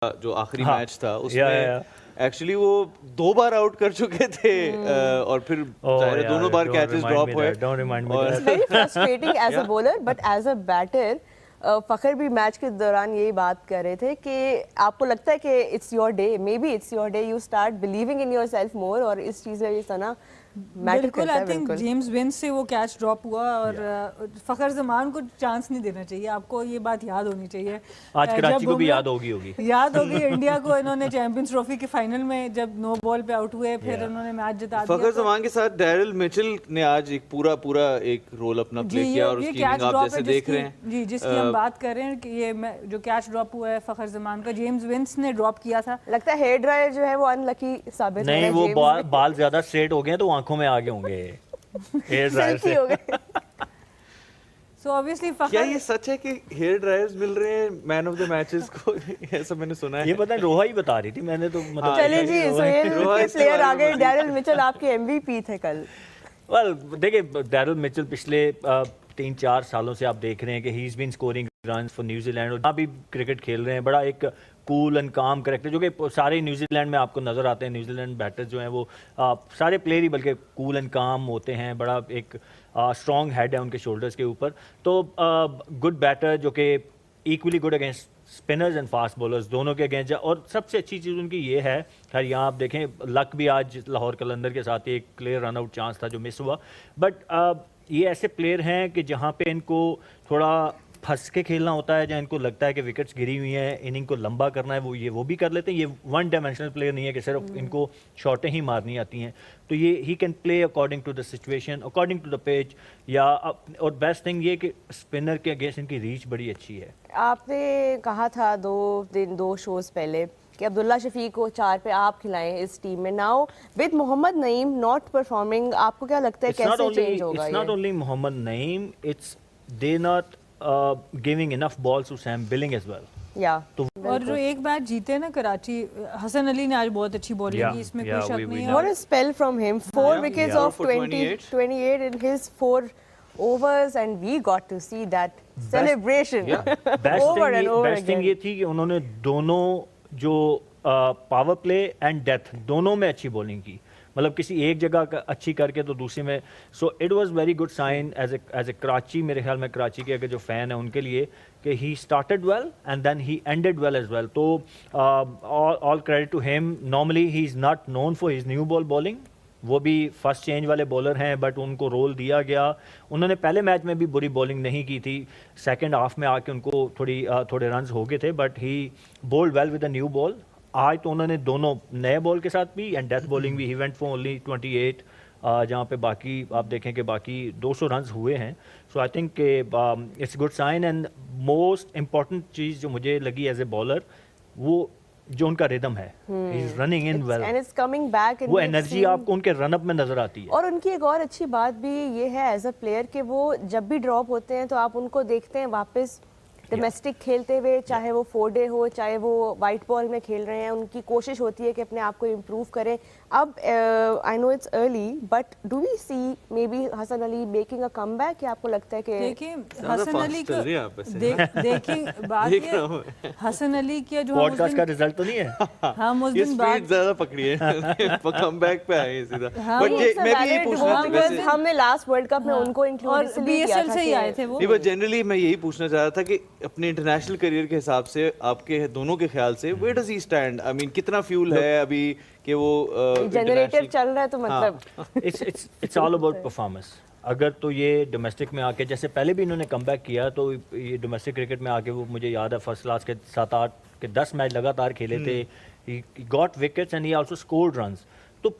جو آخری میچ تھا اس میں ایکچولی وہ 2 بار آؤٹ کر چکے تھے اور پھر دونوں بار کیچز ڈراپ ہوئے. It's very frustrating as a bowler, but as a batter, فخر بھی میچ کے دوران یہی بات کر رہے تھے کہ آپ کو لگتا ہے کہ it's your day, maybe it's your day, you start believing in yourself more, اور اس چیز میں یہ نا بالکل. آئی تھنک جیمز ونس سے وہ کیچ ڈراپ ہوا اور فخر زمان کو چانس نہیں دینا چاہیے. آپ کو یہ بات یاد ہونی چاہیے, آج کراچی کو بھی یاد ہوگی یاد ہوگی انڈیا کو انہوں نے چیمپئنز ٹرافی کے فائنل میں جب نو بال پہ آؤٹ ہوئے پھر انہوں نے میچ جتا دیا. فخر زمان کے ساتھ ڈیرل میچل نے آج ایک پورا ایک رول اپنا پلے کیا, اور اس کی اننگ آپ جیسے دیکھ رہے ہیں جی جس کی ہم بات کر رہے ہیں کہ یہ جو کیچ ڈراپ ہوا ہے فخر زمان کا, جیمز ونس نے ڈراپ کیا تھا. لگتا ہے ہیئر ڈرائر جو ہے وہ ان لکی ثابت ہو رہا ہے. نہیں, وہ بال زیادہ اسٹریٹ ہو گئے ہیں تو آنکھوں میں آگے ہوں گے ہیئر ڈرائر سے. سو obviously فخر, کیا یہ سچ ہے کہ ہیئر ڈرائرز مل رہے ہیں مین آف دا میچز کو؟ ایسا میں نے سنا ہے. یہ پتہ ہے روحا ہی بتا رہی تھی, میں نے تو چلیں جی سہیل کے پلیئر آگے. ڈیرل مچل آپ کے MVP تھے کل. ویل دیکھیں, ڈیرل مچل پچھلے 3-4 سالوں سے آپ دیکھ رہے ہیں کہ he is been scoring runs for New Zealand, اور جہاں بھی کرکٹ کھیل رہے ہیں بڑا ایک کول اینڈ کام کریکٹر, جو کہ سارے نیوزی لینڈ میں آپ کو نظر آتے ہیں. نیوزی لینڈ بیٹر جو ہیں وہ سارے پلیئر ہی بلکہ کول اینڈ کام ہوتے ہیں, بڑا ایک اسٹرانگ ہیڈ ہے ان کے شولڈرز کے اوپر. تو گڈ بیٹر جو کہ equally good against spinners and fast bowlers دونوں کے اگینسٹ. اور سب سے اچھی چیز ان کی یہ ہے, خیر یہاں آپ دیکھیں لک بھی آج لاہور قلندر کے ساتھ ایک کلیئر رن آؤٹ چانس تھا جو مس ہوا, بٹ یہ ایسے پلیئر ہیں کہ جہاں پہ ان کو تھوڑا پھنس کے کھیلنا ہوتا ہے, جہاں ان کو لگتا ہے کہ وکٹس گری ہوئی ہیں, اننگ کو لمبا کرنا ہے, وہ بھی کر لیتے ہیں. یہ ون ڈائمینشنل پلیئر نہیں ہے کہ صرف ان کو شاٹیں ہی مارنی آتی ہیں. تو یہ he can play according to the situation, according to the pitch, یا اور بیسٹ تھنگ یہ کہ اسپنر کے اگینسٹ ان کی ریچ بڑی اچھی ہے. آپ نے کہا تھا 2 شوز پہلے کہ عبداللہ شفیق کو 4 پہ آپ کھلائیں اس ٹیم میں. Now with Muhammad Naeem not performing, آپ کو کیا لگتا ہے کیسے چینج ہوگا؟ It's not only Muhammad Naeem, it's they not giving enough balls to Sam Billing as well. اور جو ایک میچ جیتے نا کراچی, حسن علی نے آج بہت اچھی بالنگ کی, اس میں کوئی شک نہیں ہے. What a spell from him, 4 wickets of 28 in his 4 overs, and we got to see that celebration over and over again. Best thing یہ تھی کہ انہوں نے دونوں جو پاور پلے اینڈ ڈیتھ دونوں میں اچھی بولنگ کی, مطلب کسی ایک جگہ اچھی کر کے تو دوسری میں. So it was very good sign as a Karachi, میرے خیال میں کراچی کے اگر جو فین ہیں ان کے لیے, کہ he started well and then he ended well as well. تو all credit to him. Normally he is not known for his new ball bowling, وہ بھی فرسٹ چینج والے بولر ہیں, بٹ ان کو رول دیا گیا. انہوں نے پہلے میچ میں بھی بری بالنگ نہیں کی تھی, سیکنڈ ہاف میں آ کے ان کو تھوڑے رنز ہو گئے تھے, but he bowled well with a new ball. آج تو انہوں نے دونوں نئے بال کے ساتھ بھی اینڈ ڈیتھ بالنگ بھی, ہی وینٹ فار اونلی 28, جہاں پہ باقی آپ دیکھیں کہ باقی 200 رنز ہوئے ہیں. سو آئی تھنک کہ it's good sign. And most important چیز جو مجھے لگی ایز اے بالر, وہ جو ان کا ردم ہے, ہی از رننگ ان ویل, وہ انرجی آپ کو ان کے رن اپ میں نظر آتی ہے. اور ان کی ایک اور اچھی بات بھی یہ ہے ایز اے پلیئر کہ وہ جب بھی ڈراپ ہوتے ہیں تو آپ ان کو دیکھتے ہیں واپس ڈومیسٹک کھیلتے ہوئے, چاہے وہ 4 ڈے ہو چاہے وہ وائٹ بال میں کھیل رہے ہیں, ان کی کوشش ہوتی ہے کہ اپنے آپ کو امپروو کریں. اب I know it's early, but do we see maybe Hassan Ali making a comeback, کہ آپ کو لگتا ہے کہ دیکھیں حسن علی کو دیکھیں بات یہ حسن علی کیا جو پوڈ کاسٹ کا رزلٹ تو نہیں ہے, ہم اس دن بات زیادہ پکڑی ہے کم بیک پہ آئے سیدھا. بٹ میں بھی یہی پوچھنا چاہتا ہم نے لاسٹ ورلڈ کپ میں ان کو انکلوڈ اس لیے کیا تھا سے ہی آئے تھے وہ. نہیں, بٹ جنرلی میں یہی پوچھنا چاہ رہا تھا کہ اپنے انٹرنیشنل کریئر کے حساب سے آپ کے دونوں کے خیال سے ویئر ڈز ہی اسٹینڈ؟ آئی مین کتنا فیول ہے ابھی کہ وہ جنریٹر چل رہا ہے, تو مطلب اٹس آل اباؤٹ پرفارمنس. اگر تو یہ ڈومیسٹک میں آ کے, جیسے پہلے بھی انہوں نے کم بیک کیا, تو یہ ڈومیسٹک کرکٹ میں آ کے وہ مجھے یاد ہے فرسٹ کلاس کے 7-8 کے 10 میچ لگاتار کھیلے تھے, he got wickets and he also scored runs. تو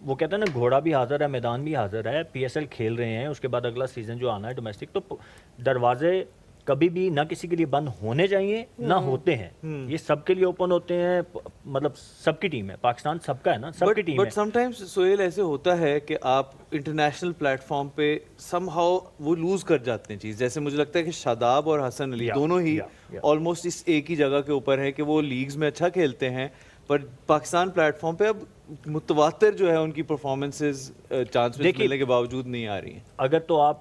وہ کہتے ہیں نا گھوڑا بھی حاضر ہے, میدان بھی حاضر ہے. PSL کھیل رہے ہیں, اس کے بعد اگلا سیزن جو آنا ہے ڈومیسٹک, تو دروازے کبھی بھی نہ کسی کے لیے بند ہونے چاہیے نہ ہوتے ہیں, یہ سب کے لیے اوپن ہوتے ہیں. مطلب سب کی ٹیم ہے, پاکستان سب کا ہے نا, سب کی ٹیم ہے. بٹ سم ٹائمز سہیل ایسے ہوتا ہے کہ آپ انٹرنیشنل پلیٹ فارم پہ سم ہاؤ وہ لوز کر جاتے ہیں چیز. جیسے مجھے لگتا ہے کہ شاداب اور حسن علی دونوں ہی آلموسٹ اس ایک ہی جگہ کے اوپر ہیں کہ وہ لیگز میں اچھا کھیلتے ہیں, پر پاکستان پلیٹ فارم پہ اب متواتر جو ہے ان کی پرفارمنسز چانس ملنے کے باوجود نہیں آ رہی ہیں. اگر تو آپ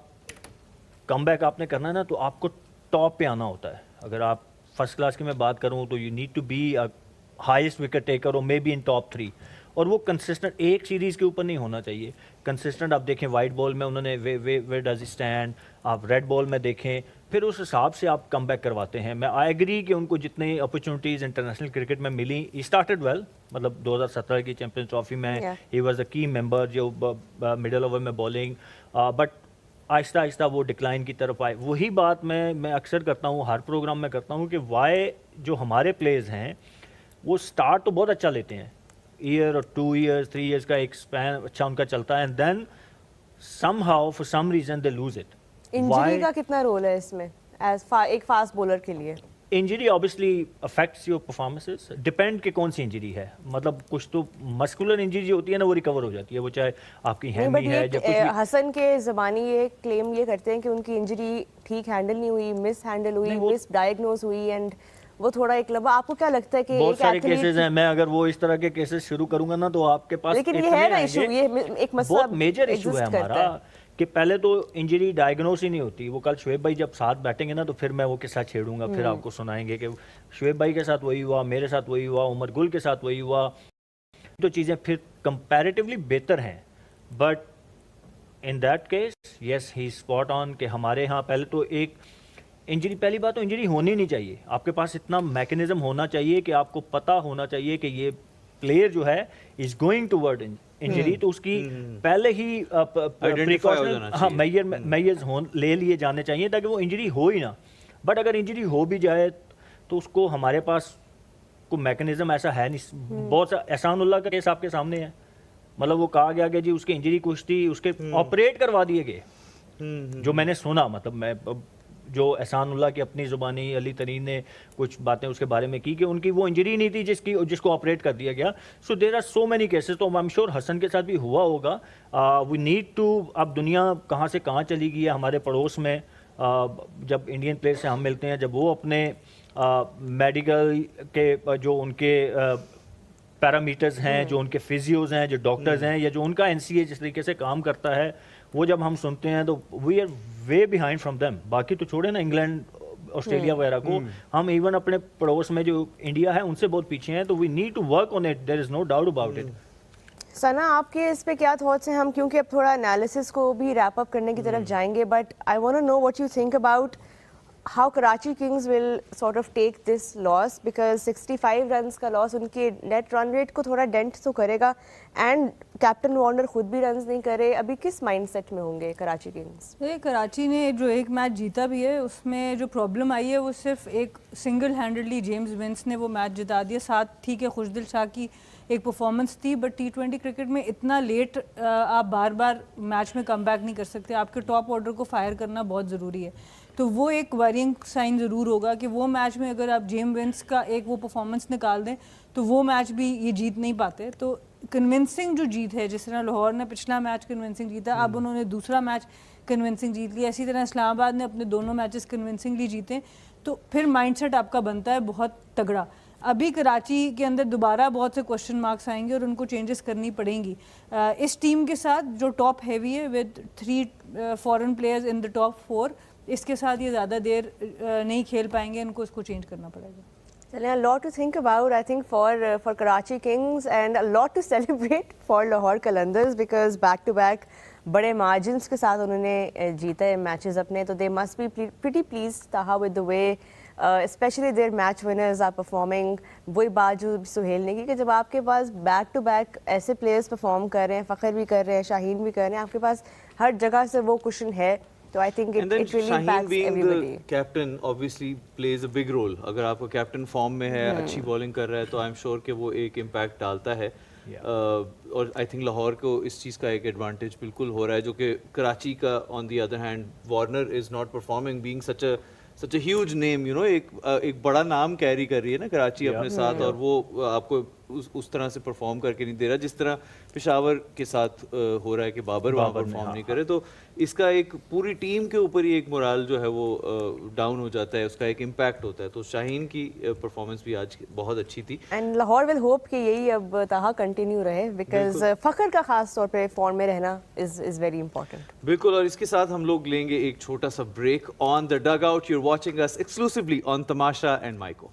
کم بیک آپ نے کرنا ہے نا, تو آپ کو ٹاپ پہ آنا ہوتا ہے. اگر آپ فرسٹ کلاس کی میں بات کروں تو you need to be highest wicket taker اور مے بی ان ٹاپ 3, اور وہ کنسسٹنٹ ایک سیریز کے اوپر نہیں ہونا چاہیے, کنسسٹنٹ. آپ دیکھیں وائٹ بال میں انہوں نے ویئر ڈز ہی اسٹینڈ, آپ ریڈ بال میں دیکھیں, پھر اس حساب سے آپ کم بیک کرواتے ہیں. میں آئی ایگری کہ ان کو جتنی اپرچونیٹیز انٹرنیشنل کرکٹ میں ملی, ہی اسٹارٹڈ ویل, مطلب 2017 کی چیمپئنز ٹرافی میں ہی واز اے کی ممبر جو مڈل اوور میں بالنگ, بٹ آہستہ آہستہ وہ ڈکلائن کی طرف آئے. وہی بات میں اکثر کرتا ہوں, ہر پروگرام میں کرتا ہوں کہ وائی جو ہمارے پلیئرز ہیں وہ اسٹارٹ تو بہت اچھا لیتے ہیں, ایئر اور 2 ایئرز 3 ایئرز کا ایک اسپین اچھا ان کا چلتا ہے, and then somehow for some reason they lose it. Injury کا کتنا رول ہے اس میں ایک فاسٹ بولر کے لیے؟ Injury obviously affects your performances, depend کہ کون سی انجری ہے. مطلب کچھ تو مسکولر انجری جو ہوتی ہے نا وہ ریکور ہو جاتی ہے, وہ چاہے آپ کی ہیمی ہے یا کچھ. حسن کے زبانی یہ کلیم یہ کرتے ہیں کہ ان کی انجری ٹھیک ہینڈل نہیں ہوئی, مس ہینڈل ہوئی, مس ڈائگنوز ہوئی, اینڈ وہ تھوڑا ایک لبا. آپ کو کیا لگتا ہے کہ بہت سارے کیسز ہیں, میں اگر وہ اس طرح کے کیسز شروع کروں گا نا تو آپ کے پاس, لیکن یہ ہے نا ایشو, یہ ایک مسئلہ بہت میجر ایشو ہے ہمارا کہ پہلے تو انجری ڈائگنوز ہی نہیں ہوتی. وہ کل شعیب بھائی جب ساتھ بیٹھیں گے نا تو پھر میں وہ قصہ چھیڑوں گا, پھر آپ کو سنائیں گے کہ شعیب بھائی کے ساتھ وہی ہوا, میرے ساتھ وہی ہوا, عمر گل کے ساتھ وہی ہوا. تو چیزیں پھر کمپیریٹیولی بہتر ہیں, but in that case yes he spot on کہ ہمارے ہاں پہلے تو ایک انجری, پہلی بات تو انجری ہونی نہیں چاہیے. آپ کے پاس اتنا میکینزم ہونا چاہیے کہ آپ کو پتہ ہونا چاہیے کہ یہ پلیئر جو ہے از گوئنگ ٹوورڈ انجری, تو اس کی پہلے ہی میئرز لے لیے جانے چاہیے تاکہ وہ انجری ہو ہی نہ. بٹ اگر انجری ہو بھی جائے تو اس کو ہمارے پاس کوئی میکینزم ایسا ہے نہیں. بہت سا احسان اللہ کا کیس آپ کے سامنے ہے, مطلب وہ کہا گیا کہ جی اس کی انجری کچھ تھی, اس کے آپریٹ کروا دیے گئے, جو میں نے سنا, مطلب میں جو احسان اللہ کی اپنی زبانی علی ترین نے کچھ باتیں اس کے بارے میں کی کہ ان کی وہ انجری نہیں تھی جس کو آپریٹ کر دیا گیا. So there are so many cases. تو آئی ایم شیور حسن کے ساتھ بھی ہوا ہوگا. وی نیڈ ٹو, اب دنیا کہاں سے کہاں چلی گئی ہے ہمارے پڑوس میں. جب انڈین پلیئر سے ہم ملتے ہیں, جب وہ اپنے میڈیکل کے جو ان کے پیرامیٹرز ہیں, جو ان کے فزیوز ہیں, جو ڈاکٹرز ہیں, یا جو ان کا این سی اے جس طریقے سے کام کرتا ہے, وہ جب ہم سنتے ہیں تو we are way behind from them. باقی تو چھوڑے نا انگلینڈ آسٹریلیا وغیرہ کو, ہم ایون اپنے پڑوس میں جو انڈیا ہے ان سے بہت پیچھے ہیں. تو we need to work on it, there is no doubt about it. Sana آپ کے اس پہ کیا تھاٹس ہیں؟ ہم کیونکہ اب تھوڑا انالیسس کو بھی ریپ اپ کرنے کی طرف جائیں گے, but I want to know what you think about how Karachi Kings will sort of take this loss, because 65 runs کا loss ان کے نیٹ رن ریٹ کو تھوڑا ڈینٹ تو کرے گا, اینڈ کیپٹن وارنر خود بھی رنز نہیں کرے. ابھی کس مائنڈ سیٹ میں ہوں گے کراچی کنگز؟ کراچی نے جو ایک میچ جیتا بھی ہے اس میں جو پرابلم آئی ہے وہ صرف ایک سنگل ہینڈڈلی جیمز ونس نے وہ میچ جتا دیا. ساتھ ٹھیک ہے خوشدل شاہ کی ایک پرفارمنس تھی, بٹ T20 کرکٹ میں اتنا لیٹ آپ بار بار میچ میں کم بیک نہیں کر سکتے. آپ کے ٹاپ آرڈر کو فائر کرنا بہت ضروری ہے. تو وہ ایک ویرینگ سائن ضرور ہوگا کہ وہ میچ میں اگر آپ جیم ونس کا ایک وہ پرفارمنس نکال دیں تو وہ میچ بھی یہ جیت نہیں پاتے. تو کنونسنگ جو جیت ہے, جس طرح لاہور نے پچھلا میچ کنونسنگ جیتا, اب انہوں نے دوسرا میچ کنونسنگ جیت لیا, اسی طرح اسلام آباد نے اپنے دونوں میچز کنونسنگلی جیتے, تو پھر مائنڈ سیٹ آپ کا بنتا ہے بہت تگڑا. ابھی کراچی کے اندر دوبارہ بہت سے کوشچن مارکس آئیں گے اور ان کو چینجز کرنی پڑیں گی. اس ٹیم کے ساتھ جو ٹاپ ہیوی ہے with 3 foreign players in the top 4, اس کے ساتھ یہ زیادہ دیر نہیں کھیل پائیں گے, ان کو اس کو چینج کرنا پڑے گا. چلیں, a lot to think about I think for Karachi Kings, and a lot to celebrate for Lahore Qalandars, because back to back بڑے مارجنس کے ساتھ انہوں نے جیتا ہے میچز اپنے. تو they must be pretty pleased Taha with the way especially their match winners are performing. وہی بات جو سہیل نے کی کہ جب آپ کے پاس بیک ٹو بیک ایسے پلیئرز پرفارم کر رہے ہیں, فخر بھی کر رہے ہیں, شاہین بھی کر رہے ہیں, آپ کے پاس ہر جگہ سے وہ کشن ہے, تو I think it really impacts everybody. Captain obviously plays a big role. اگر آپ کا کیپٹن فارم میں ہے, اچھی بالنگ کر رہا ہے, تو آئی ایم شیور کہ وہ ایک امپیکٹ ڈالتا ہے. اور آئی تھنک لاہور کو اس چیز کا ایک ایڈوانٹیج بالکل ہو رہا ہے, جو کہ کراچی کا on the other hand Warner is not performing being such a huge name, you know, ایک بڑا نام کیری کر رہی ہے نا کراچی اپنے ساتھ, اور وہ آپ کو اس طرح سے پرفارم کر کے نہیں دے رہا جس طرح پشاور کے ساتھ ہو رہا ہے کہ بابر وہاں پرفارم نہیں کرے. تو اس کا ایک پوری ٹیم کے اوپر ہی ایک مورال جو ہے وہ ڈاؤن ہو جاتا ہے, اس کا ایک امپیکٹ ہوتا ہے. تو شاہین کی پرفارمنس بھی آج بہت اچھی تھی. اینڈ لاہور ول ہوپ کہ یہی اب تاہا کنٹینیو رہے, بیکاز فخر کا خاص طور پہ فارم میں رہنا از ویری امپورٹنٹ. بالکل, اور اس کے ساتھ ہم لوگ لیں گے ایک چھوٹا سا break. On the dugout you are watching us exclusively on Tamasha and مائیکو.